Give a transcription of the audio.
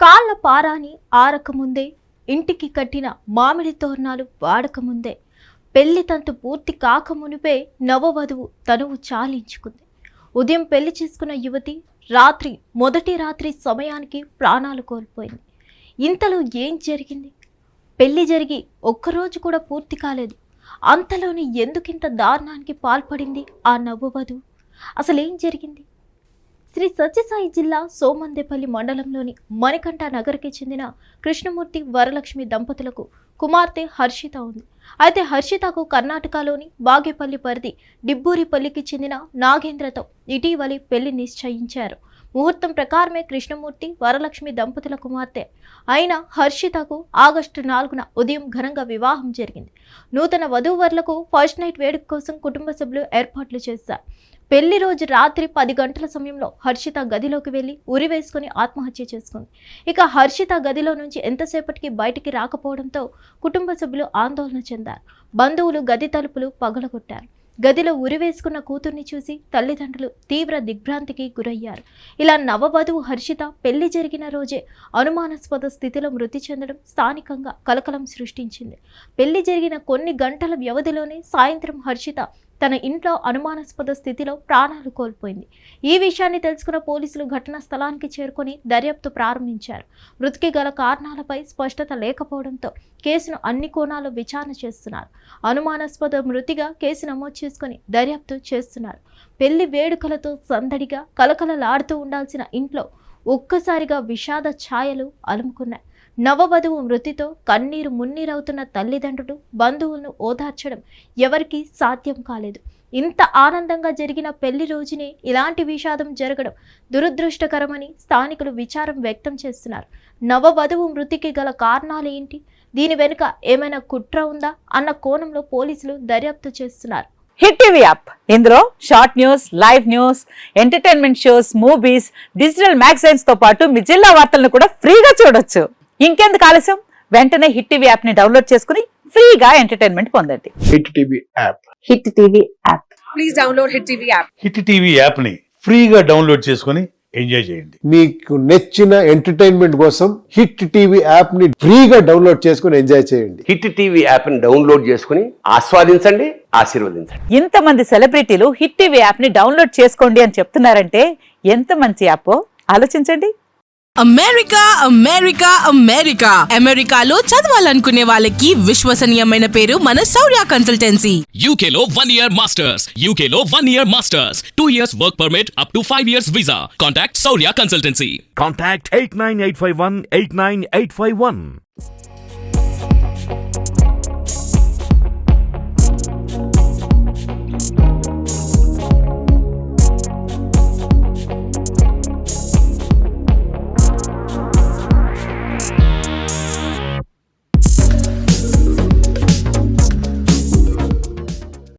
కాళ్ళ పారాని ఆరకముందే, ఇంటికి కట్టిన మామిడి తోరణాలు వాడకముందే, పెళ్లి తంతు పూర్తి కాకమునిపే నవవధువు తనువు చాలించుకుంది. ఉదయం పెళ్లి చేసుకున్న యువతి మొదటి రాత్రి సమయానికి ప్రాణాలు కోల్పోయింది. ఇంతలో ఏం జరిగింది? పెళ్లి జరిగి ఒక్కరోజు కూడా పూర్తి కాలేదు. అంతలోని ఎందుకింత దారుణానికి పాల్పడింది ఆ నవవధువు? అసలేం జరిగింది? శ్రీ సత్యసాయి జిల్లా సోమందేపల్లి మండలంలోని మణికంఠ నగర్కి చెందిన కృష్ణమూర్తి వరలక్ష్మి దంపతులకు కుమార్తె హర్షిత ఉంది. అయితే హర్షితకు కర్ణాటకలోని బాగేపల్లి పరిధి డిబ్బూరిపల్లికి చెందిన నాగేంద్రతో ఇటీవలి పెళ్లి నిశ్చయించారు. ముహూర్తం ప్రకారమే కృష్ణమూర్తి వరలక్ష్మి దంపతుల కుమార్తె అయిన హర్షితకు ఆగస్టు 4న ఉదయం ఘనంగా వివాహం జరిగింది. నూతన వధూవరులకు ఫస్ట్ నైట్ వేడుక కోసం కుటుంబ సభ్యులు ఏర్పాట్లు చేశారు. పెళ్లి రోజు రాత్రి 10 గంటల సమయంలో హర్షిత గదిలోకి వెళ్లి ఉరి వేసుకుని ఆత్మహత్య చేసుకుంది. ఇక హర్షిత గదిలో నుంచి ఎంతసేపటికి బయటికి రాకపోవడంతో కుటుంబ సభ్యులు ఆందోళన చెందారు. బంధువులు గది తలుపులు పగలగొట్టారు. గదిలో ఉరివేసుకున్న కూతుర్ని చూసి తల్లిదండ్రులు తీవ్ర దిగ్భ్రాంతికి గురయ్యారు. ఇలా నవవధువు హర్షిత పెళ్లి జరిగిన రోజే అనుమానాస్పద స్థితిలో మృతి చెందడం స్థానికంగా కలకలం సృష్టించింది. పెళ్లి జరిగిన కొన్ని గంటల వ్యవధిలోనే సాయంత్రం హర్షిత తన ఇంట్లో అనుమానాస్పద స్థితిలో ప్రాణాలు కోల్పోయింది. ఈ విషయాన్ని తెలుసుకున్న పోలీసులు ఘటనా స్థలానికి చేరుకొని దర్యాప్తు ప్రారంభించారు. మృతికి గల కారణాలపై స్పష్టత లేకపోవడంతో కేసును అన్ని కోణాల్లో విచారణ చేస్తున్నారు. అనుమానాస్పద మృతిగా కేసు నమోదు చేసుకుని దర్యాప్తు చేస్తున్నారు. పెళ్లి వేడుకలతో సందడిగా కలకలలాడుతూ ఉండాల్సిన ఇంట్లో ఒక్కసారిగా విషాద ఛాయలు అలుముకున్నాయి. నవవధువు మృతితో కన్నీరు మున్నీరవుతున్న తల్లిదండ్రులు బంధువులను ఓదార్చడం ఎవరికీ సాధ్యం కాలేదు. ఇంత ఆనందంగా జరిగిన పెళ్లి రోజునే ఇలాంటి విషాదం జరగడం దురదృష్టకరమని స్థానికులు విచారం వ్యక్తం చేస్తున్నారు. నవవధువు మృతికి గల కారణాలు ఏంటి? దీని వెనుక ఏమైనా కుట్ర ఉందా అన్న కోణంలో పోలీసులు దర్యాప్తు చేస్తున్నారు. హిట్ టీవీ యాప్, ఇందులో short news, live news, entertainment shows, movies, digital magazines తో పాటు మీ జిల్లా వార్తలను కూడా ఫ్రీగా చూడొచ్చు. ఇంకెందుకు ఆలస్యం? వెంటనే హిట్ టీవీ యాప్ ని డౌన్లోడ్ చేసుకుని ఫ్రీగా ఎంటర్టైన్మెంట్ పొందండి. Hit TV app. Hit TV app. Please download hit TV app. Hit TV app ని ఫ్రీగా డౌన్లోడ్ చేసుకుని ఎంజాయ్ చేయండి. మీకు నచ్చిన ఎంటర్టైన్మెంట్ కోసం హిట్ టీవీ యాప్ ని ఫ్రీగా డౌన్లోడ్ చేసుకుని ఎంజాయ్ చేయండి. హిట్ టీవీ యాప్ ని డౌన్లోడ్ చేసుకుని ఆస్వాదించండి, ఆశీర్వదించండి. ఇంతమంది సెలబ్రిటీలు హిట్ టీవీ యాప్ ని డౌన్లోడ్ చేసుకోండి అని చెప్తున్నారంటే ఎంత మంచి యాప్ ఆలోచించండి. అమెరికా అమెరికా అమెరికా అమెరికాలో చదవాలనుకునే వాళ్ళకి విశ్వసనీయమైన పేరు మన శౌర్య కన్సల్టెన్సీ. UK లో 1 year masters, UK లో 1 year masters, 2 years work permit up to 5 years visa. Contact Saurya Consultancy. Contact 89851 89851.